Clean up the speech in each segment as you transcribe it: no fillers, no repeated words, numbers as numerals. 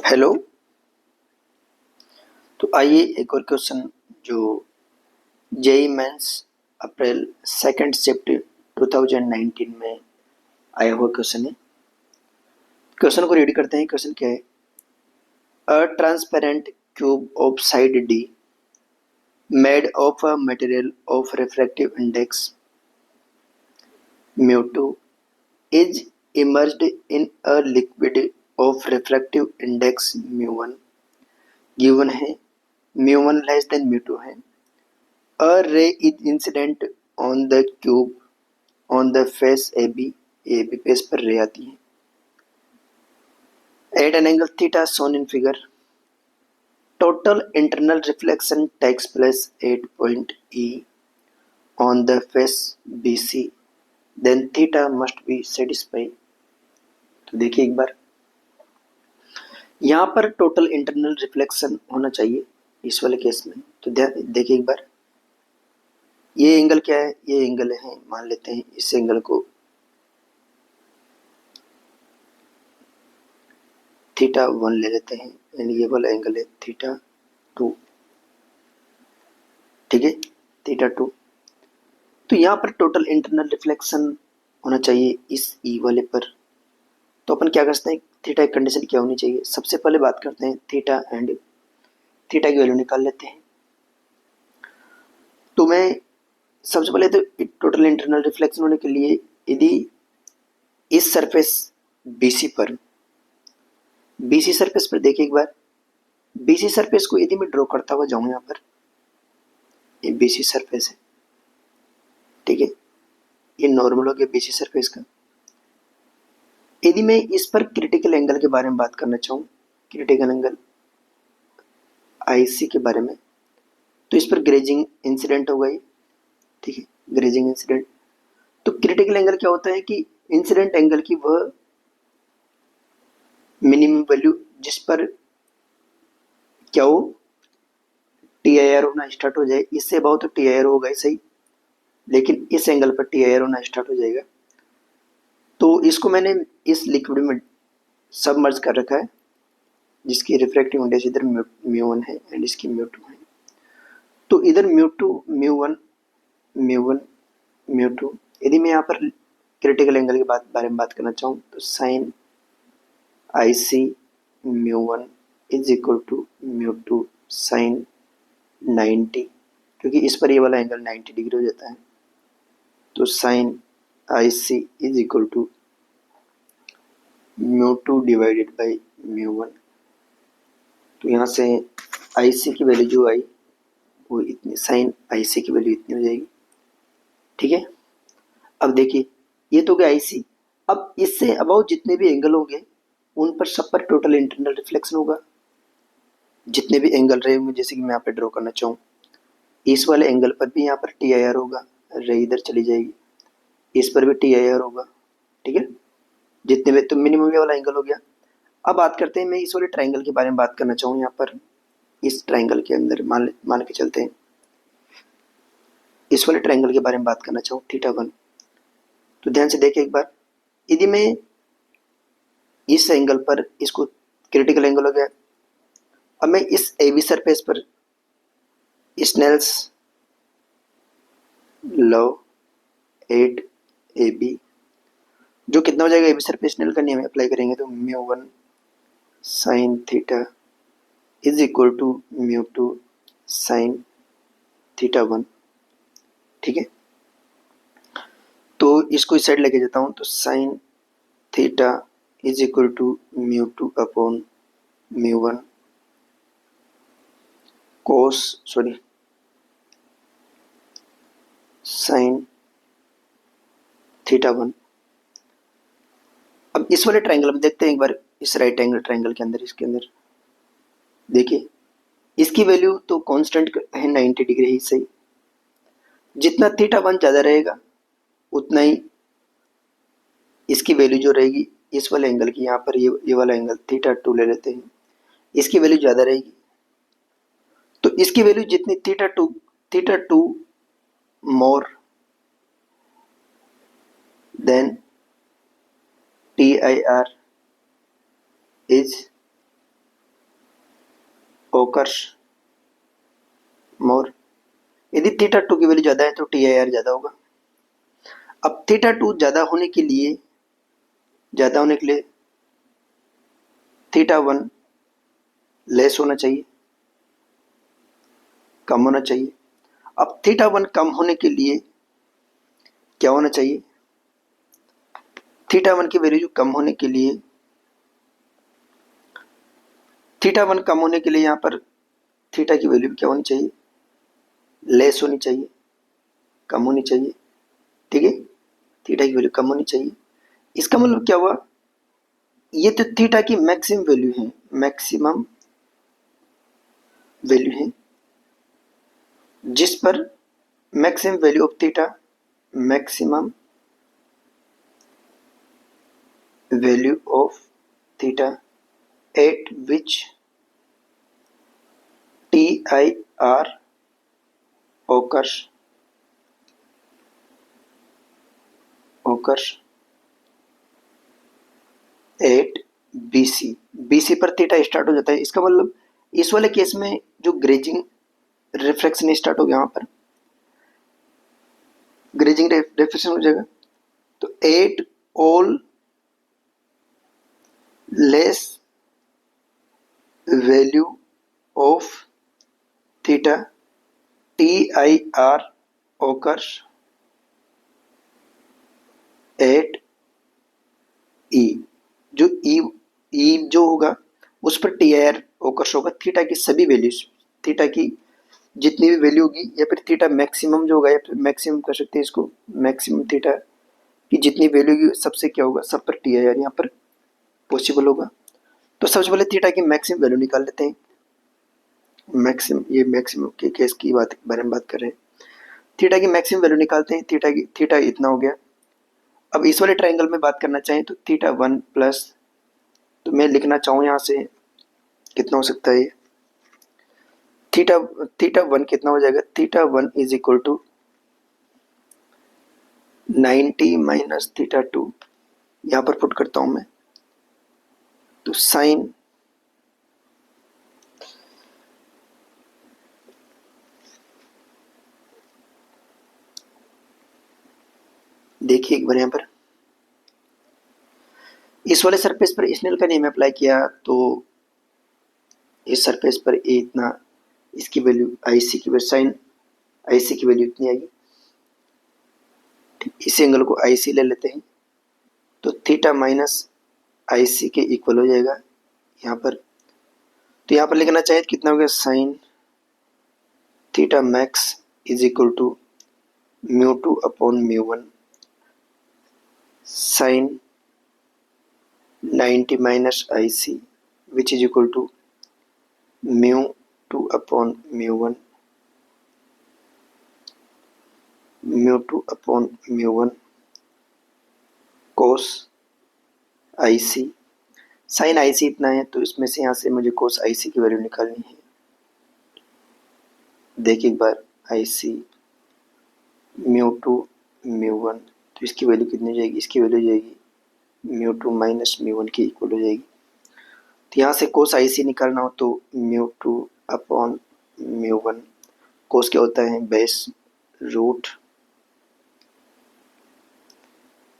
Hello. तो आइए एक और क्वेश्चन जो जेई मेंस अप्रैल सेकंड शिफ्ट 2019 में आया हुआ क्वेश्चन है। क्वेश्चन को रीड करते हैं। क्वेश्चन क्या है? A transparent cube of side D made of a material of refractive index mu2 is immersed in a liquid of refractive index mu1 given है mu1 लेस देन mu2 है। A ray is incident on the cube on the face AB face पर रे आती है। At an angle theta shown in figure, total internal reflection takes place at point E on the face BC, then theta must be satisfied। तो देखिए एक बार, यहाँ पर total internal reflection होना चाहिए इस वाले केस में। तो देखिए एक बार, ये एंगल क्या है? ये एंगल है, मान लेते हैं इस एंगल को थीटा 1 ले लेते हैं, यानी ये वाला एंगल है थीटा 2। ठीक है, थीटा 2। तो यहाँ पर टोटल इंटरनल रिफ्लेक्शन होना चाहिए इस ई वाले पर। तो अपन क्या करते हैं, थीटा की कंडीशन क्या होनी चाहिए? सबसे पहले बात करते हैं थीटा एंड थीटा की वैल्यू निकाल लेते हैं। तो मैं सबसे पहले तो टोटल इंटरनल रिफ्लेक्शन होने के लिए यदि इस सरफेस बीसी सरफेस पर देखिए एक बार, बीसी सरफेस को यदि मैं ड्रॉ करता हुआ जाऊं, यहाँ पर ये बीसी सरफेस है। ठीक है, ये नॉर्मल हो गया बीसी सरफेस का। यदि मैं इस पर क्रिटिकल एंगल के बारे में बात करना चाहूँ, क्रिटिकल एंगल आईसी के बारे में, तो इस पर ग्रेजिंग इंसिडेंट होगा ये। ठीक है, ग्रेजिंग इंसिडेंट। तो क्रिटिकल एंगल क्या होता है कि इंसिडेंट एंगल की वह मिनिमम वैल्यू जिस पर क्या हो, टी आई आर होना स्टार्ट हो जाए। इससे अबाउ तो टी आई आर होगा ही सही, लेकिन इस एंगल पर टी आई आर होना स्टार्ट हो जाएगा। तो इसको मैंने इस लिक्विड में सबमर्ज कर रखा है, जिसकी रिफ्रैक्टिव इंडेक्स इधर म्यू1 है एंड इसकी म्यू2 है। तो इधर म्यू2 म्यू1 म्यू1 म्यू2, यदि मैं यहाँ पर क्रिटिकल एंगल के बारे में बात करना चाहूँ तो sine I C mu one is equal to mu two sine 90, क्योंकि इस पर ये वाला एंगल 90 डिग्री हो जाता है। तो sine I C is equal to mu two divided by mu one. तो यहाँ से आई सी की वैल्यू जो आई वो इतनी, साइन आई सी की वैल्यू इतनी हो जाएगी। ठीक है, अब देखिए ये तो गया आई सी। अब इससे अबाउट जितने भी एंगल होंगे उन पर सब पर टोटल इंटरनल रिफ्लेक्शन होगा। जितने भी एंगल रहे होंगे, जैसे कि मैं यहाँ पे ड्रॉ करना चाहूँ, इस वाले एंगल पर भी यहाँ पर टी आई आर होगा, रे इधर चली जाएगी, इस पर भी टी आई आर होगा। ठीक है, जितने भी, तो मिनिमम ये वाला एंगल हो गया। अब बात करते हैं, मैं इस वाले ट्राइंगल के बारे में बात करना चाहूँ। यहाँ पर इस ट्राइंगल के अंदर मान के चलते हैं, इस वाले ट्राइंगल के बारे में बात करना चाहूँ थीटा 1। तो ध्यान से देखिए एक बार, यदि मैं इस एंगल पर, इसको क्रिटिकल एंगल हो गया, अब मैं इस ए बी सरफेस पर Snell's law at A B, जो कितना हो जाएगा, ए बी सरफेस स्नेल का नियम अप्लाई करेंगे तो mu one sine theta is equal to mu two sine theta 1। ठीक है, तो इसको इस साइड लेके जाता हूँ, तो sine theta is equal to mu two upon mu one cos sine theta 1। अब इस वाले ट्राइंगल में देखते हैं एक बार, इस राइट एंगल ट्राइंगल के अंदर, इसके अंदर देखिए इसकी वैल्यू तो कांस्टेंट है 90 डिग्री ही सही। जितना थीटा 1 ज़्यादा रहेगा उतना ही इसकी वैल्यू जो रहेगी इस वाले एंगल की, यहाँ पर ये वाला एंगल थीटा 2 ले लेते हैं, इसकी वैल्यू ज़्यादा रहेगी। तो इसकी वैल्यू जितनी theta two more than T I R is occurs more. यदि थीटा टू की वैल्यू ज़्यादा है तो टी आई आर ज़्यादा होगा। अब थीटा टू ज़्यादा होने के लिए थीटा वन लेस होना चाहिए, कम होना चाहिए। अब थीटा वन कम होने के लिए क्या होना चाहिए? थीटा वन की वैल्यू कम होने के लिए यहाँ पर थीटा की वैल्यू क्या होनी चाहिए? लेस होनी चाहिए, कम होनी चाहिए। ठीक है, थीटा की वैल्यू कम होनी चाहिए। इसका मतलब क्या हुआ? ये तो थीटा की मैक्सिमम वैल्यू है, जिस पर maximum value of theta, maximum value of theta at which T I R occurs at BC पर थीटा स्टार्ट हो जाता है। इसका मतलब इस वाले केस में जो ग्रेजिंग रिफ्रैक्शन स्टार्ट हो गया, यहाँ पर ग्रेजिंग रिफ्रैक्शन हो जाएगा। तो at all less value of theta T I R occurs at E. जो ई जो होगा उस पर टी आई आर ओकर्स होगा थीटा की सभी वैल्यूज, थीटा की जितनी भी वैल्यू होगी, या फिर थीटा मैक्सिमम जो होगा, या फिर मैक्सिमम कर सकते हैं इसको, मैक्सिमम थीटा की जितनी वैल्यू होगी सबसे क्या होगा, सब पर टी आई आर यहाँ पर पॉसिबल होगा। तो सबसे पहले थीटा की मैक्सिमम वैल्यू निकाल लेते हैं। मैक्सिमम के केस की बारे में बात कर रहे हैं। थीटा की मैक्सिमम वैल्यू निकालते हैं। थीटा इतना हो गया। अब इस वाले ट्रायंगल में बात करना चाहें तो थीटा वन प्लस, तो मैं लिखना चाहूँ यहाँ से कितना हो सकता है, थीटा वन कितना हो जाएगा? Theta one is equal to 90 minus theta two, यहाँ पर पुट करता हूँ मैं, तो साइन देखिए एक बार यहाँ पर इस वाले सरफेस पर स्नेल का नियम अप्लाई किया तो इस सरफेस पर ए इतना, इसकी वैल्यू IC की वैल्यू, साइन IC की वैल्यू इतनी आएगी। इस एंगल को IC ले लेते हैं, तो थीटा माइनस IC के इक्वल हो जाएगा यहाँ पर। तो यहाँ पर लिखना चाहिए कितना हो गया, sine theta max is equal to mu two upon mu one, sine 90 minus IC which is equal to mu two upon mu one, mu two upon mu one cos IC। Sine IC इतना है, तो इसमें से यहाँ से मुझे कोस IC की value निकालनी है। देखिए एक बार, IC mu two mu one, तो इसकी वैल्यू कितनी हो जाएगी? इसकी वैल्यू हो जाएगी mu two minus mu one की इक्वल हो जाएगी। तो यहाँ से कोस IC निकालना हो तो mu two upon mu one, cos क्या होता है? बेस root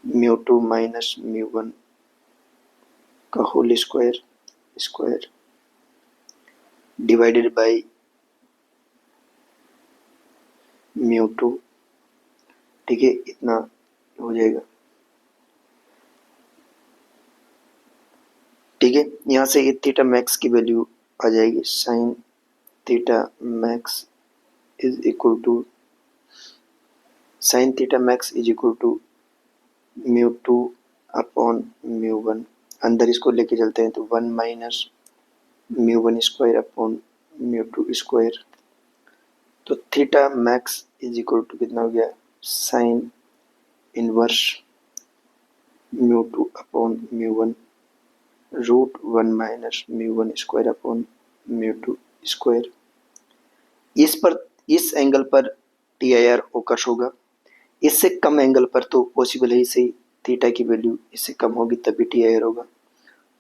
mu two minus mu one का whole square divided by mu two. ठीक है, इतना हो जाएगा। ठीक है, यहाँ से ये थीटा मैक्स की वैल्यू आ जाएगी, sine theta max is equal to, sine theta max is equal to mu two upon mu one. अंदर इसको लेके चलते हैं तो one minus mu one square upon mu two square. तो theta max is equal to कितना हो गया, sine inverse mu two upon mu one root one minus mu one square upon mu two square. इस angle पर T I R occurs होगा। इससे कम angle पर तो पॉसिबल है ही सही, थीटा की वैल्यू इससे कम होगी तभी टी आई आर होगा।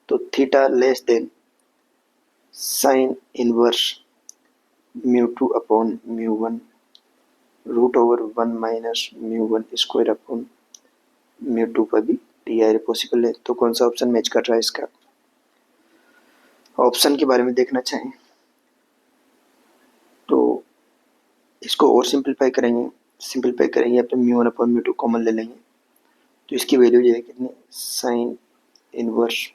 तो theta less than sine inverse mu two upon mu one root over one minus mu one square upon mu two पर भी टी आई पॉसिबल है। तो कौन सा ऑप्शन मैच कर रहा है इसका? ऑप्शन के बारे में देखना चाहें तो इसको और सिंपलीफाई करेंगे या फिर mu one upon mu two common ले लेंगे तो इसकी वैल्यू जो है कितनी, sine inverse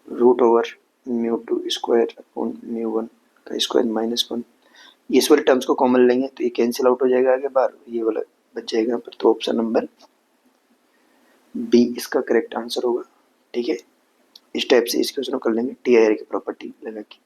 root over mu two square upon mu one का स्क्वायर माइनस वन। इस वाले टर्म्स को कॉमन लेंगे तो ये कैंसिल आउट हो जाएगा आगे बाहर, ये वाला बच जाएगा यहाँ पर। तो ऑप्शन नंबर बी इसका करेक्ट आंसर होगा। ठीक है, इस टाइप से इस क्वेश्चन को कर लेंगे टी आई आर की प्रॉपर्टी लगा के।